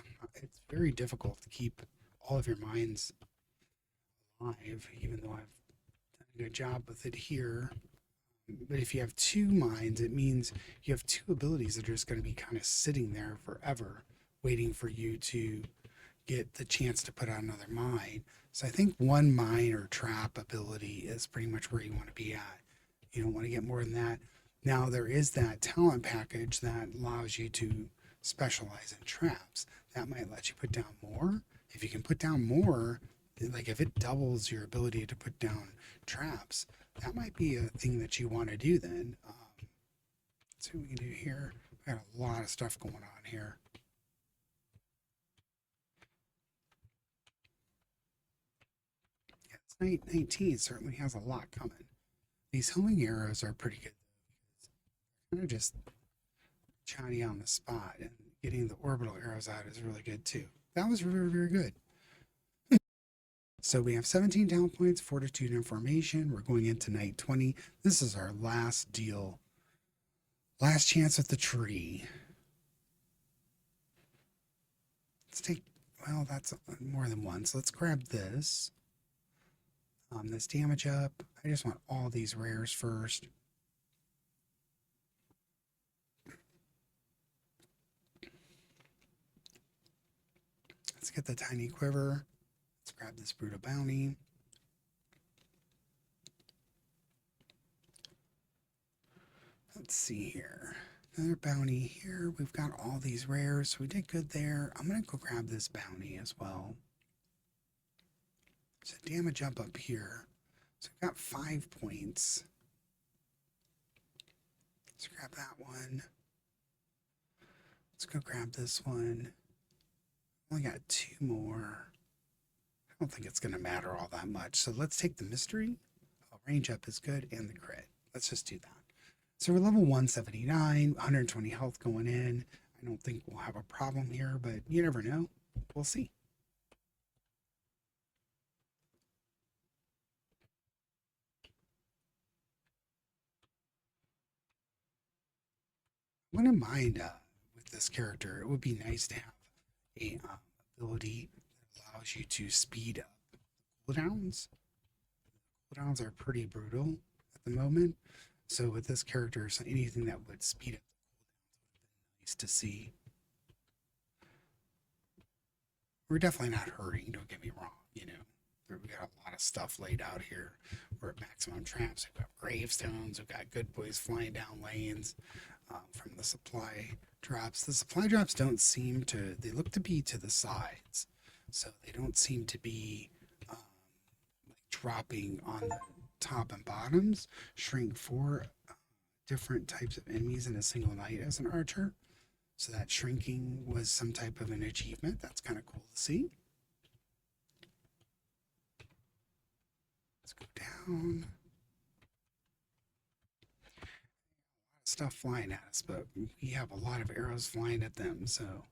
very difficult to keep all of your mines alive, even though I've done a good job with it here. But if you have two mines, it means you have two abilities that are just going to be kind of sitting there forever, waiting for you to get the chance to put out another mine. So I think one mine or trap ability is pretty much where you want to be at. You don't want to get more than that. Now, there is that talent package that allows you to specialize in traps. That might let you put down more. If you can put down more, like if it doubles your ability to put down traps, that might be a thing that you want to do then. Let's see what we can do here. We got a lot of stuff going on here. Yeah, it's night 19. It certainly has a lot coming. These homing arrows are pretty good. Kind of just chatty on the spot, and getting the orbital arrows out is really good too. That was very, very good. So we have 17 talent points, fortitude and formation. We're going into night 20. This is our last deal. Last chance at the tree. Let's take, well, that's more than one. So let's grab this. This damage up. I just want all these rares first. Let's get the tiny quiver. Let's grab this brutal bounty. Let's see here. Another bounty here. We've got all these rares, so we did good there. I'm going to go grab this bounty as well. There's a damage up here. So we've got 5 points. Let's grab that one. Let's go grab this one. Only got 2 more. I don't think it's going to matter all that much. So let's take the mystery. Oh, range up is good, and the crit. Let's just do that. So we're level 179, 120 health going in. I don't think we'll have a problem here, but you never know. We'll see. I wouldn't mind with this character. It would be nice to have a ability that allows you to speed up cooldowns. Cooldowns are pretty brutal at the moment. So with this character, so anything that would speed up the cooldowns would be nice to see. We're definitely not hurting, don't get me wrong, you know. We got a lot of stuff laid out here. We're at maximum traps. We've got gravestones. We've got good boys flying down lanes from the supply drops. The supply drops don't seem to, they look to be to the sides. So they don't seem to be like dropping on the top and bottoms. Shrink 4 different types of enemies in a single night as an archer. So that shrinking was some type of an achievement. That's kind of cool to see. Let's go down. A lot of stuff flying at us, but we have a lot of arrows flying at them, so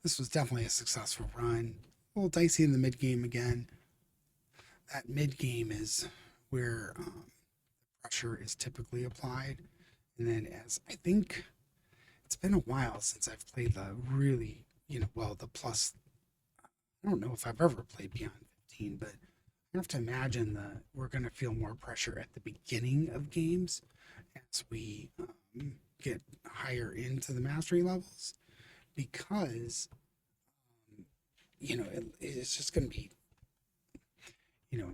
this was definitely a successful run. A little dicey in the mid game again. That mid game is where pressure is typically applied, and then as I think it's been a while since I've played the really, well, the plus. I don't know if I've ever played beyond 15, but I have to imagine that we're going to feel more pressure at the beginning of games as we get higher into the mastery levels, because it's just going to be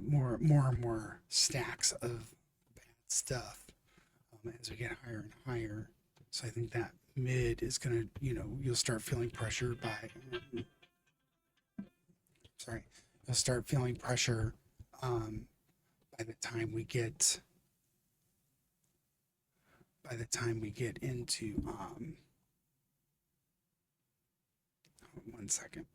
more and more stacks of bad stuff as we get higher and higher. So I think that mid is going to, you'll start feeling pressure you'll start feeling pressure by the time we get into 1 second.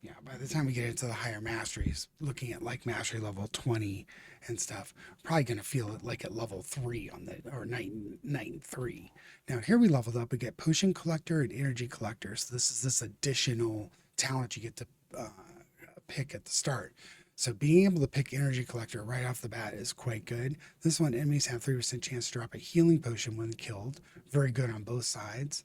Yeah, by the time we get into the higher masteries, looking at like mastery level 20 and stuff, probably going to feel it like at level 3 or night 3. Now here we leveled up. We get potion collector and energy collector. So this is this additional talent you get to pick at the start. So being able to pick energy collector right off the bat is quite good. This one, enemies have 3% chance to drop a healing potion when killed. Very good on both sides.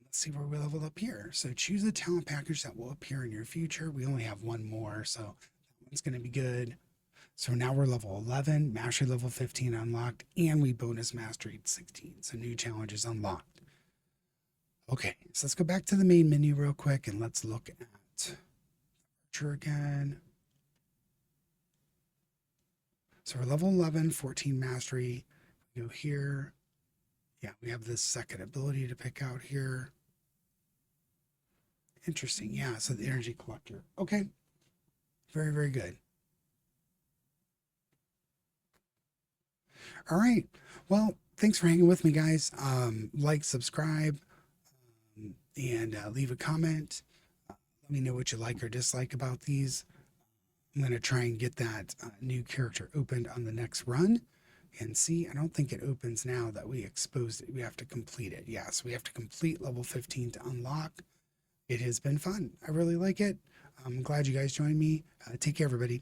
Let's see where we leveled up here. So choose a talent package that will appear in your future. We only have 1 more, so that one's going to be good. So now we're level 11, mastery level 15 unlocked, and we bonus mastery 16. So new challenges unlocked. Okay, so let's go back to the main menu real quick and let's look at Archer again. So we're level 11, 14 mastery. We go here. Yeah, we have this second ability to pick out here. Interesting. Yeah, so the energy collector. Okay. Very, very good. All right. Well, thanks for hanging with me, guys. Like, subscribe, and leave a comment. Let me know what you like or dislike about these. I'm going to try and get that new character opened on the next run. And see, I don't think it opens now that we exposed it. We have to complete it. Yeah, so we have to complete level 15 to unlock. It has been fun. I really like it. I'm glad you guys joined me. Take care, everybody.